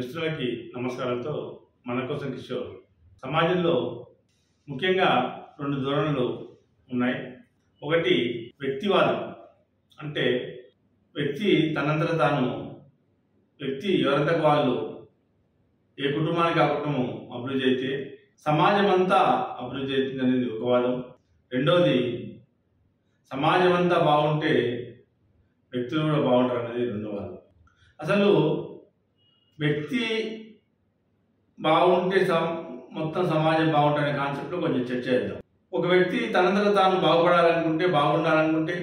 మిత్రులకి నమస్కారాలతో మన కోసం కిషోర్. సమాజంలో ముఖ్యంగా రెండు ధోరణులు ఉన్నాయి. ఒకటి వ్యక్తివాదం, అంటే వ్యక్తి తనంతట తాను, వ్యక్తి ఎవరంతకు వాళ్ళు, ఏ కుటుంబానికి ఆ కుటుంబం అభివృద్ధి అయితే సమాజం అంతా అభివృద్ధి అవుతుంది అనేది ఒక వాదం. రెండవది, సమాజం అంతా బాగుంటే వ్యక్తులు కూడా బాగుంటారు అనేది రెండో వాదం. అసలు వ్యక్తి బాగుంటే మొత్తం సమాజం బాగుంటారనే కాన్సెప్ట్లో కొంచెం చర్చ చేద్దాం. ఒక వ్యక్తి తనంతట తాను బాగుపడాలనుకుంటే, బాగుండాలనుకుంటే,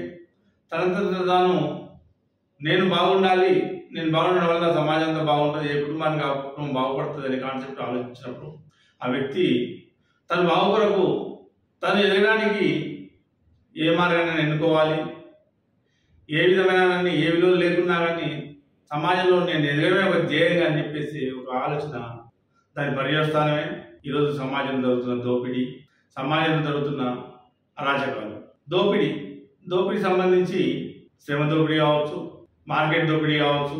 తనంతట తాను నేను బాగుండాలి, నేను బాగుండడం వల్ల సమాజం అంతా బాగుంటుంది, ఏ కుటుంబానికి ఆ కుటుంబం బాగుపడుతుంది అనే కాన్సెప్ట్ ఆలోచించినప్పుడు ఆ వ్యక్తి తన బాగు కొరకు తను ఎదగడానికి ఏ మార్గాన్ని ఎన్నుకోవాలి, ఏ విధమైన ఏ విలువలు లేకున్నా కానీ సమాజంలో నేను ఎదగడమే ఒక ధ్యేయంగా అని చెప్పేసి ఒక ఆలోచన, దాని పర్యవస్థానమే ఈరోజు సమాజంలో జరుగుతున్న దోపిడీ, సమాజంలో జరుగుతున్న అరాచకాలు. దోపిడీ సంబంధించి శ్రమ దోపిడీ కావచ్చు, మార్కెట్ దోపిడీ కావచ్చు,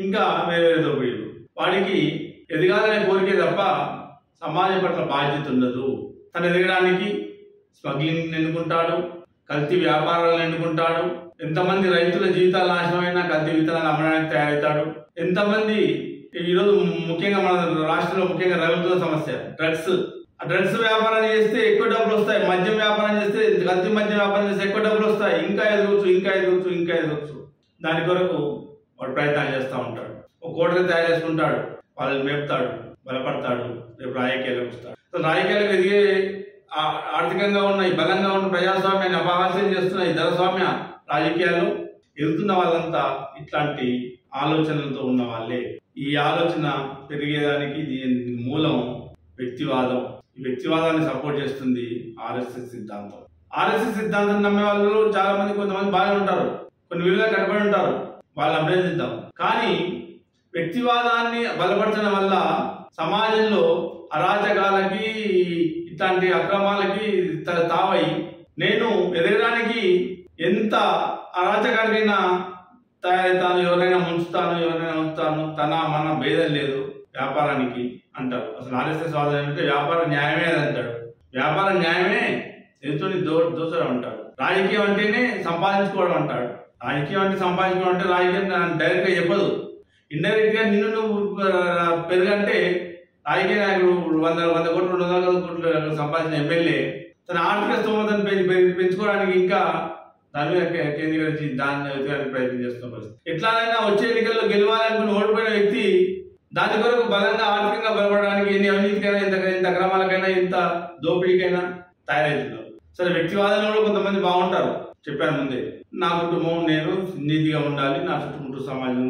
ఇంకా వేరే వేరే దోపిడీలు. వాడికి ఎదగాలనే కోరికే తప్ప సమాజం పట్ల బాధ్యత ఉండదు. తను ఎదగడానికి స్మగ్లింగ్ ఎన్నుకుంటాడు, కల్తీ వ్యాపారాలను ఎన్నుకుంటాడు. ఎంతమంది రైతుల జీవితాలు నాశనమైనా కల్తీ విత్తనాలు అమ్మడానికి తయారవుతాడు. ఎంతమంది ఈరోజు ముఖ్యంగా మన రాష్ట్రంలో ముఖ్యంగా రగులుతున్న సమస్య డ్రగ్స్ వ్యాపారం చేస్తే ఎక్కువ డబ్బులు వస్తాయి, మద్యం వ్యాపారం చేస్తే, కల్తీ మద్యం వ్యాపారం చేస్తే ఎక్కువ డబ్బులు వస్తాయి, ఇంకా ఎదగొచ్చు. దాని కొరకు వాడు ప్రయత్నాలు చేస్తూ ఉంటాడు. ఒక కోటని తయారు చేసుకుంటాడు, వాళ్ళని మేపుతాడు, బలపడతాడు, రేపు రాజకీయాలకు వస్తాడు. రాజకీయాలకు ఎదిగే ఆర్థికంగా ఉన్న ఈ బలంగా ఉన్న ప్రజాస్వామ్యాన్ని అపహాస్యం చేస్తున్న ఈ ధనస్వామ్య రాజకీయాలు ఎదుగుతున్న వాళ్ళంతా ఇట్లాంటి ఆలోచనలతో ఉన్న వాళ్ళే. ఈ ఆలోచన పెరిగేదానికి దీని మూలం వ్యక్తివాదం. ఈ వ్యక్తివాదాన్ని సపోర్ట్ చేస్తుంది ఆర్ఎస్ఎస్ సిద్ధాంతం. ఆర్ఎస్ఎస్ సిద్ధాంతం నమ్మే వాళ్ళు చాలా మంది, కొంతమంది బాగా ఉంటారు, కొన్ని విలువలు కట్టుబడి ఉంటారు, వాళ్ళని అభినందిద్దాం. కానీ వ్యక్తివాదాన్ని బలపరచడం వల్ల సమాజంలో అరాచకాలకి, ఇట్లాంటి అక్రమాలకి తావై నేను ఎదగడానికి ఎంత అరాచకానికైనా తయారవుతాను, ఎవరైనా ఉంచుతాను, తన మన భేదం లేదు వ్యాపారానికి అంటారు. అసలు ఆర్ఎస్ఎస్ వాదం ఏంటంటే వ్యాపారం న్యాయమే అని అంటాడు. వ్యాపారం న్యాయమే, ఎదుటిని దోచడం అంటాడు. రాజకీయం అంటేనే సంపాదించుకోవడం అంటాడు. రాజకీయం అంటే రాజకీయం డైరెక్ట్ గా చెప్పదు, ఇండైరెక్ట్ గా నిన్ను నువ్వు పెరుగంటే రాజకీయ నాయకుడు 100 కోట్లు 200 కోట్లు సంపాదించిన ఎమ్మెల్యే తన ఆర్థిక స్తోమతను పెంచుకోవడానికి ఇంకా దాని మీద కేంద్రీకరించి దాన్ని ఎదుగుదలకు ప్రయత్నం చేస్తున్న పరిస్థితి. ఎట్లానైనా వచ్చే ఎన్నికల్లో గెలవాలనుకుని ఓడిపోయిన వ్యక్తి దాని కొరకు బలంగా ఆర్థికంగా బలపడడానికి ఎన్ని అవినీతికైనా, ఎంత అక్రమాలకైనా, ఎంత దోపిడీకైనా తయారవుతున్నారు. సరే, వ్యక్తివాదంలో కూడా కొంతమంది బాగుంటారు. చెప్పాను ముందే, నా కుటుంబం నేను నీతిగా ఉండాలి, నా చుట్టుముట్టు సమాజం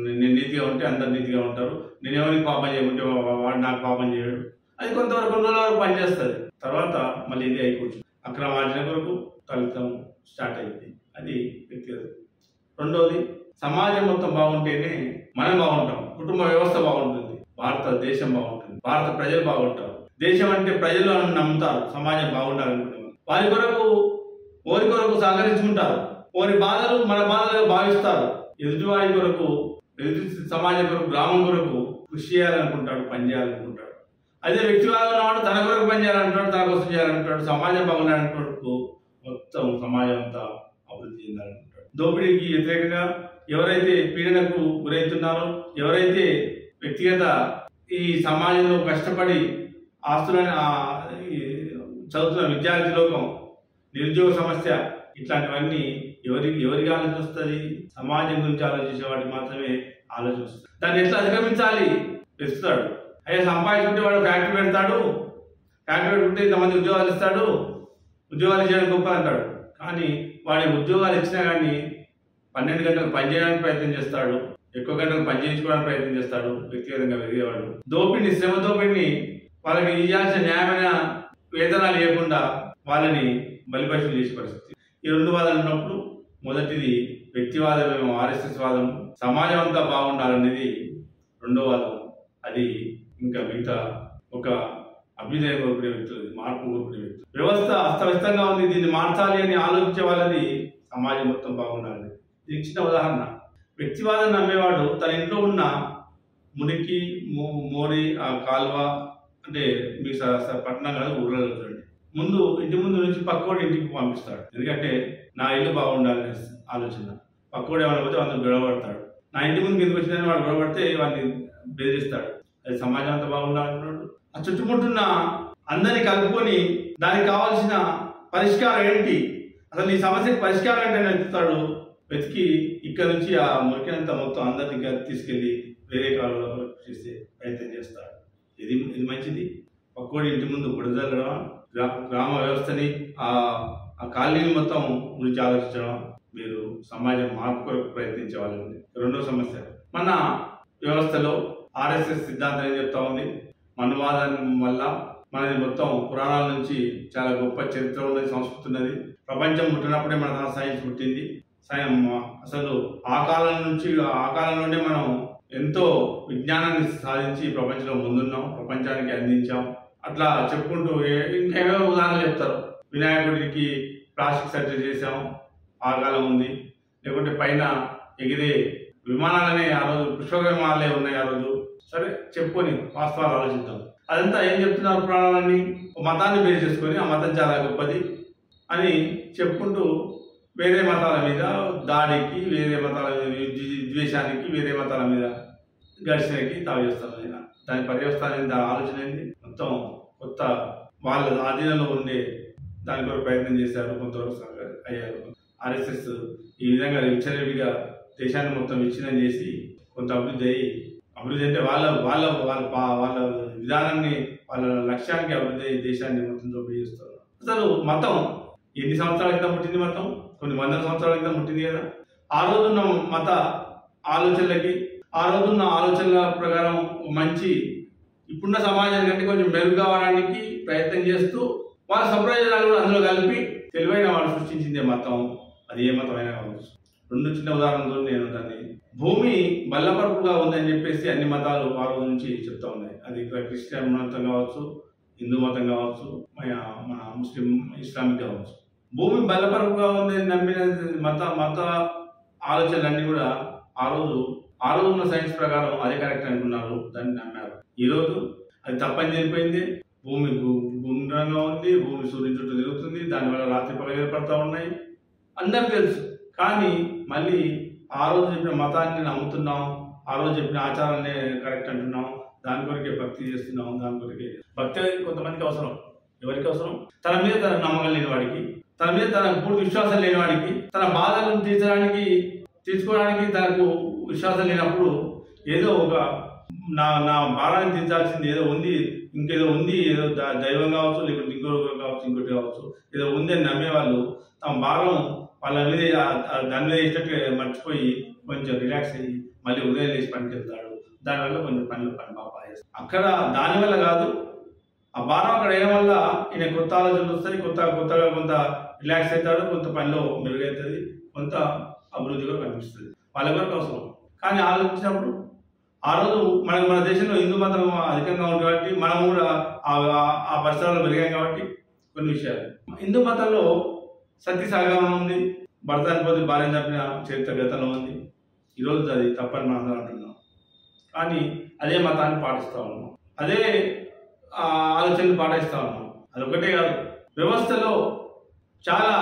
నేను నీతిగా ఉంటే అందరు నీతిగా ఉంటారు, నేను ఎవరికి పాపం చేయకుంటే వాడు నాకు పాపం చేయడు. అది కొంతవరకు కొన్ని రోజుల వరకు పనిచేస్తుంది. తర్వాత మళ్ళీ ఇది అయిపోతుంది, అక్రమార్జన కొరకు ఫలితం స్టార్ట్ అయింది. అది వ్యక్తిగతం. రెండవది, సమాజం మొత్తం బాగుంటేనే మనం బాగుంటాం, కుటుంబ వ్యవస్థ బాగుంటుంది, భారతదేశం బాగుంటుంది, భారత ప్రజలు బాగుంటారు. దేశం అంటే ప్రజలు అని నమ్ముతారు, సమాజం బాగుండాలనుకునే వారి కొరకు సహకరించుకుంటారు, వారి బాధలు మన బాధలుగా భావిస్తారు. ఎదుటివారి కొరకు, ఎదుటి సమాజం కొరకు, గ్రామం కొరకు కృషి చేయాలనుకుంటాడు, పనిచేయాలనుకుంటాడు. అదే వ్యక్తివాదం ఉన్నవాడు తన కొరకు పనిచేయాలంటాడు, తన కోసం చేయాలంటాడు, సమాజం బాగుండాలనుకుంటూ మొత్తం సమాజం అంతా అభివృద్ధి చెందాలనుకుంటాడు. దోపిడీకి వ్యతిరేకంగా ఎవరైతే పీడనకు గురవుతున్నారో, ఎవరైతే వ్యక్తిగత ఈ సమాజంలో కష్టపడి ఆస్తులని చదువుతున్న విద్యార్థి లోకం, నిరుద్యోగ సమస్య, ఇట్లాంటివన్నీ ఎవరికి ఆలోచన వస్తుంది? సమాజం గురించి ఆలోచించే వాటికి మాత్రమే ఆలోచన వస్తుంది. దాన్ని ఎట్లా అధిగమించాలి వెతుకుతాడు. అయ్యా సంపాదించుకుంటే వాడు ఫ్యాక్టరీ పెడతాడు, ఫ్యాక్టరీ పెట్టుకుంటే ఇంతమంది ఉద్యోగాలు ఇస్తాడు, ఉద్యోగాలు ఇచ్చడానికి గొప్ప అంటాడు. కానీ వాడి ఉద్యోగాలు ఇచ్చినా కానీ 12 గంటలు పనిచేయడానికి ప్రయత్నం చేస్తాడు, ఎక్కువ గంటలు పనిచేయించుకోవడానికి ప్రయత్నం చేస్తాడు. వ్యక్తిగతంగా ఎదిగేవాడు శ్రమ దోపిడిని వాళ్ళకి ఇవ్వాల్సిన న్యాయమైన వేతనాలు ఇవ్వకుండా వాళ్ళని బలిపశులు చేసే పరిస్థితి. ఈ రెండు వాదాలు ఉన్నప్పుడు మొదటిది వ్యక్తివాదమేమో ఆర్ఎస్ఎస్ వాదం, సమాజం అంతా బాగుండాలనేది రెండో వాదం. అది ఇంకా మిగతా ఒక అభ్యుదయం కోరుకునే వ్యక్తులు, మార్పు కోరుకునే వ్యక్తులు. వ్యవస్థ అస్తవ్యస్తంగా ఉంది, దీన్ని మార్చాలి అని ఆలోచించే వాళ్ళది సమాజం మొత్తం బాగుండాలి. ఇది చిన్న ఉదాహరణ. వ్యక్తివాదం నమ్మేవాడు తన ఇంట్లో ఉన్న మురికి మోరి ఆ కాలువ అంటే మీ పట్టణం కాదు ఊర్లలో చూడండి. ముందు ఇంటి ముందు నుంచి పక్కోడి ఇంటికి పంపిస్తాడు. ఎందుకంటే నా ఇల్లు బాగుండాలనే ఆలోచన. పక్కోడు ఏమైనా పోతే అందరూ గొడవపడతాడు. నా ఇంటి ముందుకు ఎందుకు వచ్చిందని వాడు గొడవపడితే వాడిని బెదిరిస్తాడు. అది సమాజం అంతా బాగుండాలంటున్నాడు. ఆ చుట్టుముట్టున్న అందరినీ కలుపుకొని దానికి కావాల్సిన పరిష్కారం ఏంటి, అసలు ఈ సమస్యకి పరిష్కారం ఏంటని వెతుకుతాడు. వెతికి ఇక్కడ నుంచి ఆ మురికినంతా మొత్తం అందరినీ తీసుకెళ్లి వేరే కాలంలో చేసే ప్రయత్నం చేస్తాడు. ఇది మంచిది. పక్కోడి ఇంటి ముందు బుడజల్లడం, గ్రామ వ్యవస్థని ఆ కాలనీని మొత్తం గురించి ఆలోచించడం, మీరు సమాజం మార్పు కొరకు ప్రయత్నించే వాళ్ళు. రెండో సమస్య, మన వ్యవస్థలో ఆర్ఎస్ఎస్ సిద్ధాంతం ఏం చెప్తా ఉంది, మనువాదం వల్ల మనది మొత్తం పురాణాల నుంచి చాలా గొప్ప చరిత్ర ఉన్నది, సంస్కృతి ఉన్నది. ప్రపంచం పుట్టినప్పుడే మన సైన్స్ పుట్టింది. అసలు ఆ కాలం నుండే మనం ఎంతో విజ్ఞానాన్ని సాధించి ప్రపంచంలో ముందున్నాం, ప్రపంచానికి అందించాం. అట్లా చెప్పుకుంటూ ఇంకేమో ఉదాహరణలు చెప్తారు. వినాయకుడికి ప్లాస్టిక్ సర్జరీ చేసాం, ఆ కాలం ఉంది. లేకుంటే పైన ఎగిరే విమానాలనే ఆ రోజు పుష్పక విమానాలే ఉన్నాయి ఆ రోజు. సరే చెప్పుకొని వాస్తవాలు ఆలోచిద్దాం. అదంతా ఏం చెప్తున్నారు పురాణాలన్నీ, మతాన్ని బేస్ చేసుకొని ఆ మతం చాలా గొప్పది అని చెప్పుకుంటూ వేరే మతాల మీద దాడికి, వేరే మతాల ద్వేషానికి, వేరే మతాల మీద ఘర్షణకి తావేస్తారు. దాని పర్యవస్థానం, దాని ఆలోచన ఏంది, మొత్తం కొత్త వాళ్ళ ఆధీనంలో ఉండే దాని కొరకు ప్రయత్నం చేశారు, కొంతవరకు అయ్యారు. ఆర్ఎస్ఎస్ ఈ విధంగా విచ్చలవిడిగా దేశాన్ని మొత్తం విచ్ఛిన్నం చేసి కొంత అభివృద్ధి అంటే వాళ్ళ వాళ్ళ వాళ్ళ వాళ్ళ విధానాన్ని, వాళ్ళ లక్ష్యానికి అభివృద్ధి అయ్యి దేశాన్ని మొత్తం దోపిడీ చేస్తారు. అసలు మతం ఎన్ని సంవత్సరాల క్రితం పుట్టింది? మతం కొన్ని వందల సంవత్సరాల క్రితం పుట్టింది కదా. ఆ రోజున్న మత ఆలోచనలకి, ఆ రోజున్న ఆలోచనల ప్రకారం మంచి ఇప్పుడున్న సమాజానికి కంటే కొంచెం మెరుగు కావడానికి ప్రయత్నం చేస్తూ వాళ్ళ సంప్రదాయాలు కూడా అందులో కలిపి తెలివైన వాళ్ళు సృష్టించిందే మతం. అది ఏ మతమైనా కావచ్చు. రెండు చిన్న ఉదాహరణతో నేను దాన్ని, భూమి బల్లపరుపుగా ఉందని చెప్పేసి అన్ని మతాలు ఆ రోజు నుంచి చెప్తా ఉన్నాయి. అది క్రిస్టియన్ మతం కావచ్చు, హిందూ మతం కావచ్చు, మన ముస్లిం ఇస్లామిక్ కావచ్చు. భూమి బల్లపరుపుగా ఉందని నమ్మిన మత ఆలోచనలన్నీ కూడా ఆ రోజు ఉన్న సైన్స్ ప్రకారం అదే కరెక్ట్ అనుకున్నారు, దాన్ని నమ్మారు. ఈరోజు అది తప్పని జరిగిపోయింది. భూమి గుండ్రంగా ఉంది, భూమి సూర్యుని చుట్టూ తిరుగుతుంది, దానివల్ల రాత్రి పగలు ఏర్పడతా ఉన్నాయి, అందరికి తెలుసు. కానీ మళ్ళీ ఆ రోజు చెప్పిన మతాన్ని నమ్ముతున్నాం, ఆ రోజు చెప్పిన ఆచారాన్ని కరెక్ట్ అంటున్నాం, దాని కొరకే భక్తి చేస్తున్నాం. దాని కొరకే భక్తి కొంతమందికి అవసరం. ఎవరికి అవసరం? తన మీద తన నమ్మకం లేని వాడికి, తన మీద తన పూర్తి విశ్వాసం లేని వాడికి, తన బాధలను తీర్చుకోవడానికి తనకు విశ్వాసం లేనప్పుడు ఏదో ఒక నా భారాన్ని తీర్చాల్సింది ఏదో ఉంది, ఇంకేదో ఉంది, ఏదో దైవం కావచ్చు, లేకుంటే ఇంకోటి కావచ్చు, ఇంకోటి కావచ్చు, ఏదో ఉంది అని నమ్మేవాళ్ళు తమ భారం వాళ్ళ మీద దాని మీద వేసినట్టుగా మర్చిపోయి కొంచెం రిలాక్స్ అయ్యి మళ్ళీ ఉదయం లేచి పనికి వెళ్తాడు. దానివల్ల కొంచెం పని బాగా చేస్తాడు. అక్కడ దానివల్ల కాదు, ఆ భారం అక్కడ వేయడం వల్ల ఈయన కొత్త ఆలోచనలు వస్తాయి, కొత్తగా కొంత రిలాక్స్ అవుతాడు, కొంత పనిలో మెరుగవుతుంది, కొంత అభివృద్ధిగా కనిపిస్తుంది. వాళ్ళ వరకు అవసరం. కానీ ఆలోచించినప్పుడు ఆ రోజు మన దేశంలో హిందూ మతం అధికంగా ఉంది కాబట్టి మనం కూడా ఆ పరిసరాలు పెరిగాం కాబట్టి కొన్ని విషయాలు. హిందూ మతంలో సతీ సహగమనం ఉంది, భర్త చనిపోతే భార్య చంపిన చరిత్ర గతంలో ఉంది. ఈరోజు అది తప్పని మనం అందరం అంటున్నాం. కానీ అదే మతాన్ని పాటిస్తూ ఉన్నాం, అదే ఆలోచనలు పాటిస్తూ ఉన్నాం. అదొకటే కాదు, వ్యవస్థలో చాలా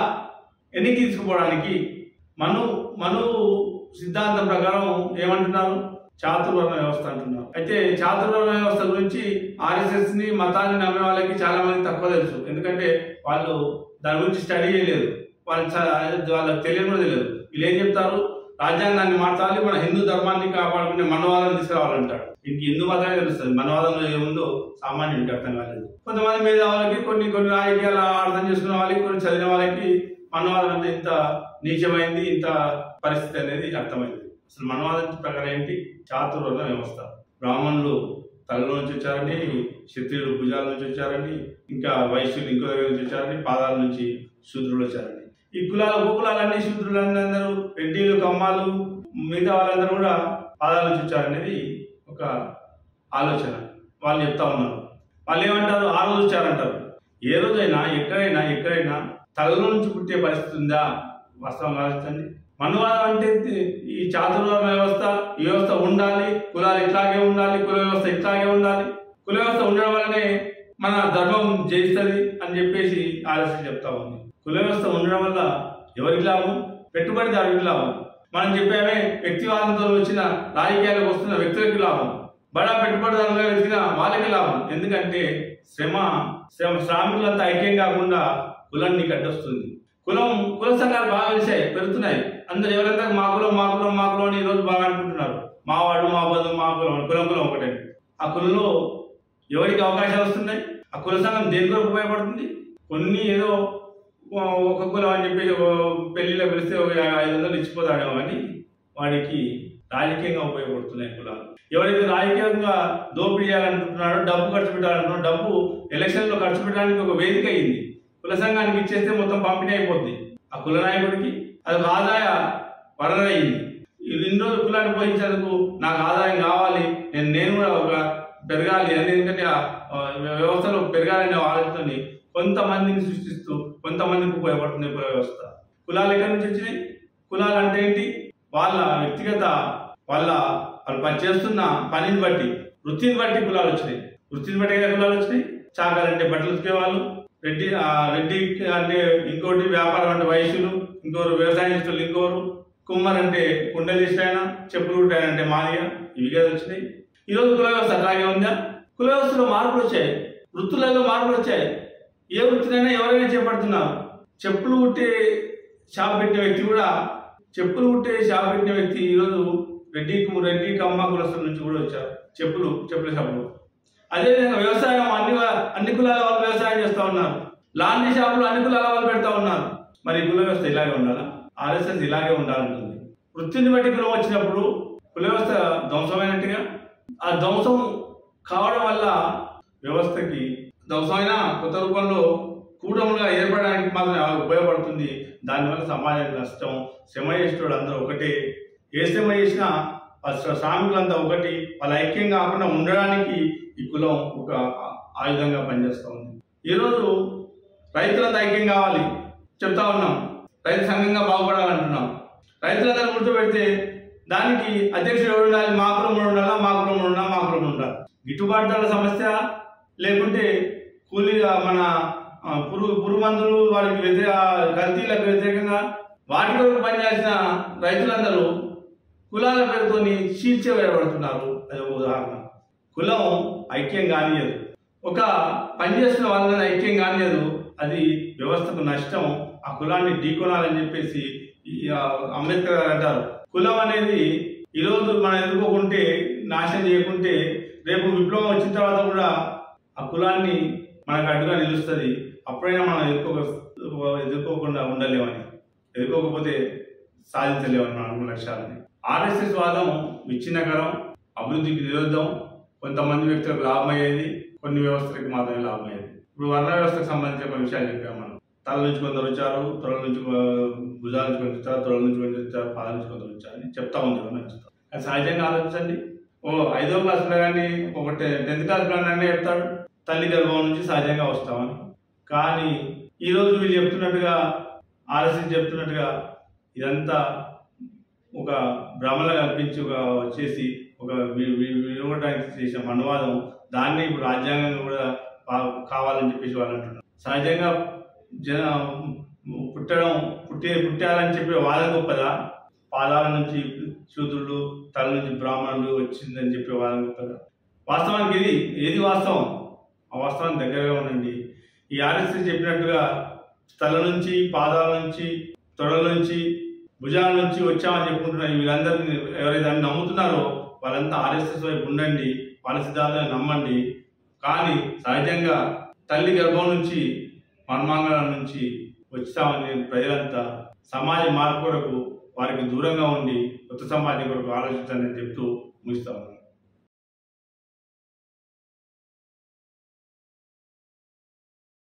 ఎన్నిక తీసుకుపోవడానికి మను సిద్ధాంతం ప్రకారం ఏమంటున్నారు, చాతుర్వర్ణ వ్యవస్థ అంటున్నారు. అయితే చాతుర్వర్ణ వ్యవస్థ గురించి ఆర్ఎస్ఎస్ ని మతాన్ని నమ్మే వాళ్ళకి చాలా మంది తక్కువ తెలుసు. ఎందుకంటే వాళ్ళు దాని గురించి స్టడీ చేయలేదు, వాళ్ళకి తెలియదు కూడా తెలియదు. వీళ్ళు ఏం చెప్తారు, రాజ్యాంగాన్ని మార్చాలి, మన హిందూ ధర్మాన్ని కాపాడుకునే మనవాదం తీసుకురావాలంటాడు. ఇంక హిందూ మతమే తెలుస్తుంది, మనవాదంలో ఏముందో సామాన్యుడికి అర్థం కాలేదు. కొంతమంది మీద వాళ్ళకి కొన్ని రాజకీయాలు అర్థం చేసుకున్న వాళ్ళకి, కొన్ని చదివిన వాళ్ళకి మనవాదం అంటే ఇంత నీచమైంది, ఇంత పరిస్థితి అనేది అర్థమైంది. అసలు మనవాదం ప్రకారం ఏంటి, చాతుర్వర్ణ వ్యవస్థ. బ్రాహ్మణులు తలలో నుంచి వచ్చారని, క్షత్రియులు భుజాల నుంచి వచ్చారని, ఇంకా వైశ్యులు ఇంకో దగ్గర నుంచి వచ్చారని, పాదాల నుంచి శూద్రులు వచ్చారని. ఈ ఉపకులాలన్నీ శూద్రులన్నీ అందరూ, రెడ్డిలు, కమ్మాలు, మిగతా వాళ్ళందరూ కూడా పాదాల నుంచి వచ్చారనేది ఒక ఆలోచన. వాళ్ళు చెప్తా ఉన్నారు. వాళ్ళు ఏమంటారు, ఆ రోజు వచ్చారంటారు. ఏ రోజైనా ఎక్కడైనా తలలో నుంచి పుట్టే పరిస్థితి ఉందా? వాస్తవం ఆలోచించండి. మనువాదం అంటే ఈ చాతుర్వర్ణ వ్యవస్థ, ఈ వ్యవస్థ ఉండాలి, కులాలు ఇట్లాగే ఉండాలి, కుల వ్యవస్థ ఇట్లాగే ఉండాలి, కుల వ్యవస్థ ఉండడం వల్లనే మన ధర్మం జయిస్తుంది అని చెప్పేసి ఆర్ఎస్ఎస్ చెప్తా ఉంది. కుల వ్యవస్థ ఉండడం వల్ల ఎవరికి లాభం? పెట్టుబడిదారుడికి లాభం. మనం చెప్పామే, వ్యక్తివాదంతో వచ్చిన రాజకీయాలకు వస్తున్న వ్యక్తులకి లాభం, బడా పెట్టుబడిదారులుగా వెతికిన వాళ్ళకి లాభం. ఎందుకంటే శ్రామికులంతా ఐక్యం కాకుండా కులాన్ని కట్టొస్తుంది. కుల సంఘాలు బాగా పెరుగుతున్నాయి. అందరు ఎవరైతే మా కులం అని ఈరోజు బాగా అనుకుంటున్నారు. మా వాడు, మా బంధువు, మా కులం ఒకటే. ఆ కులంలో ఎవరికి అవకాశాలు వస్తున్నాయి? ఆ కుల సంఘం దేని కొరకు ఉపయోగపడుతుంది? కొన్ని ఏదో ఒక కులం అని చెప్పి పెళ్లిలో పిలిస్తే 500 ఇచ్చిపోతాడేమో కానీ వాడికి రాజకీయంగా ఉపయోగపడుతున్నాయి కులాలు. ఎవరైతే రాజకీయంగా దోపిడీ చేయాలనుకుంటున్నాడో, డబ్బు ఖర్చు పెట్టాలనుకున్నాడో, డబ్బు ఎలక్షన్లో ఖర్చు పెట్టడానికి ఒక వేదిక అయింది. కుల సంఘానికి ఇచ్చేస్తే మొత్తం పంపిణీ అయిపోద్ది. ఆ కుల నాయకుడికి అది ఒక ఆదాయ వనరు అయింది. ఇన్ని రోజులు కులాన్ని పోయించేందుకు నాకు ఆదాయం కావాలి, నేను కూడా ఒక పెరగాలి, ఎందుకంటే వ్యవస్థలో పెరగాలనే ఆలోచనని కొంతమందిని సృష్టిస్తూ కొంతమందికి ఉపయోగపడుతుంది కుల వ్యవస్థ. కులాలు ఎక్కడి నుంచి వచ్చినాయి? కులాలు అంటే ఏంటి? వాళ్ళ వ్యక్తిగత వాళ్ళు చేస్తున్న పనిని బట్టి, వృత్తిని బట్టి కులాలు వచ్చినాయి. వృత్తిని బట్టి కులాలు వచ్చినాయి. చాకలంటే బట్టలు ఉతికేవాళ్ళు, రెడ్డి అంటే ఇంకోటి వ్యాపారం అంటే వైశ్యులు, ఇంకోరు వ్యవసాయస్తులు, ఇంకోరు కుమ్మర్ అంటే కుండలు ఇష్టాయన, చెప్పులు కుట్టాయన అంటే మాదిగ. ఇవి కదా వచ్చినాయి. ఈరోజు కుల వ్యవస్థ అట్లాగే ఉందా? కుల వ్యవస్థలో మార్పులు వచ్చాయి, వృత్తులలో మార్పులు వచ్చాయి. ఏ వృత్తినైనా ఎవరైనా చేపడుతున్నారు. చెప్పులు కుట్టే షాప్ పెట్టిన వ్యక్తి కూడా, చెప్పులు కుట్టే షాప్ పెట్టిన వ్యక్తి ఈరోజు రెడ్డి కమ్మ కులస్తుల నుంచి కూడా వచ్చారు చెప్పుల షాపులు. అదేవిధంగా వ్యవసాయం అన్ని కులాల వాళ్ళు వ్యవసాయం చేస్తూ ఉన్నారు. లాండ్రీ షాపులు అన్ని కులాల వాళ్ళు పెడతా ఉన్నారు. మరి కుల వ్యవస్థ ఇలాగే ఉండాలా? ఆర్ఎస్ఎస్ ఇలాగే ఉండాలంటుంది. వృత్తిని బట్టి కులం వచ్చినప్పుడు కుల వ్యవస్థ ధ్వంసమైనట్టుగా. ఆ ధ్వంసం కావడం వల్ల వ్యవస్థకి ధ్వంసమైన కొత్త రూపంలో కూటములుగా ఏర్పడడానికి మాత్రం ఉపయోగపడుతుంది. దానివల్ల సమాజానికి నష్టం. శ్రమ చేసేటోడు అందరూ ఒకటే. ఏ శ్రమ చేసినా శ్రామికులంతా ఒకటి. వాళ్ళ ఐక్యం కాకుండా ఉండడానికి ఈ కులం ఒక ఆయుధంగా పనిచేస్తూ ఉంది. ఈరోజు రైతులంతా ఐక్యం కావాలి చెప్తా ఉన్నాం. రైతు సంఘంగా బాగుపడాలంటున్నాం. రైతులందరూ గుర్తుపెడితే దానికి అధ్యక్షుడు ఎవరు ఉండాలి? మా కులం ఉండాలా, మా కులం ఉండాలి. గిట్టుబాటు ధరల సమస్య, లేకుంటే కూలీగా మన పురుగు మందులు వారికి కల్తీలకు వ్యతిరేకంగా వాటి కొరకు పనిచేసిన రైతులందరూ కులాల పేరుతో వేయబడుతున్నారు. అది ఒక ఉదాహరణ. కులం ఐక్యం కానియదు, ఒక పనిచేస్తున్న వాళ్ళని ఐక్యం కానియదు. అది వ్యవస్థకు నష్టం. ఆ కులాన్ని ఢీకొనాలని చెప్పేసి అంబేద్కర్ గారు అంటారు. కులం అనేది ఈరోజు మనం ఎదుర్కోకుంటే, నాశనం చేయకుంటే, రేపు విప్లవం వచ్చిన తర్వాత కూడా ఆ కులాన్ని మనకు అడ్డుగా నిలుస్తుంది. అప్పుడైనా మనం ఎదుర్కోకుండా ఉండలేమని, ఎదుర్కోకపోతే సాధించలేమని మన అనుకున్న లక్ష్యాలని. ఆర్ఎస్ఎస్ వాదం విచ్ఛిన్నకరం, అభివృద్ధికి విరుద్ధం. కొంతమంది వ్యక్తులకు లాభం అయ్యేది, కొన్ని వ్యవస్థలకు మాత్రమే లాభం అయ్యేది. ఇప్పుడు వర్ణ వ్యవస్థకు సంబంధించిన కొన్ని విషయాలు చెప్పాము మనం. తల నుంచి కొందరు వచ్చారు, తొడల నుంచి భుజాల నుంచి కొందరు వచ్చారు, తొడల నుంచి కొందరు వచ్చారు, పాదాల నుంచి కొందరు వచ్చారు అని చెప్తా ఉంది వర్ణ వ్యవస్థ. అది సహజంగా ఆలోచించండి. 5వ క్లాసులో కానీ 10th క్లాస్లో కానీ చెప్తాడు తల్లి గర్భం నుంచి సహజంగా వస్తామని. కానీ ఈరోజు వీళ్ళు చెప్తున్నట్టుగా, ఆర్ఎస్ఎస్ చెప్తున్నట్టుగా ఇదంతా ఒక భ్రమలా కల్పించి వచ్చేసి ఒక విడగొట్టడానికి చేసిన మనువాదం. దాన్ని ఇప్పుడు రాజ్యాంగంగా కూడా కావాలని చెప్పేసి వాళ్ళు అంటున్నారు. సహజంగా పుట్టాలని చెప్పే వాదం గొప్పదా? పాదాల నుంచి శూద్రులు, తల నుంచి బ్రాహ్మణులు వచ్చిందని చెప్పే వాదం గొప్పదా? వాస్తవానికి ఏది వాస్తవం? ఆ వాస్తవానికి దగ్గరగా ఉండండి. ఈ ఆర్ఎస్ఎస్ చెప్పినట్టుగా తల నుంచి, పాదాల నుంచి, తొడల నుంచి, భుజాల నుంచి వచ్చామని చెప్పుకుంటున్నారు. వీళ్ళందరినీ ఎవరైతే నమ్ముతున్నారో వాళ్ళంతా ఆర్ఎస్ఎస్ వైపు ఉండండి, వాళ్ళ సిద్ధాంతాన్ని నమ్మండి. కానీ సహజంగా తల్లి గర్భం నుంచి, మన్మాంగళం నుంచి వచ్చామని ప్రజలంతా సమాజ మార్పు కొరకు వారికి దూరంగా ఉండి కొత్త సమాజం కొరకు ఆలోచించాలని చెప్తూ ముగిస్తాము.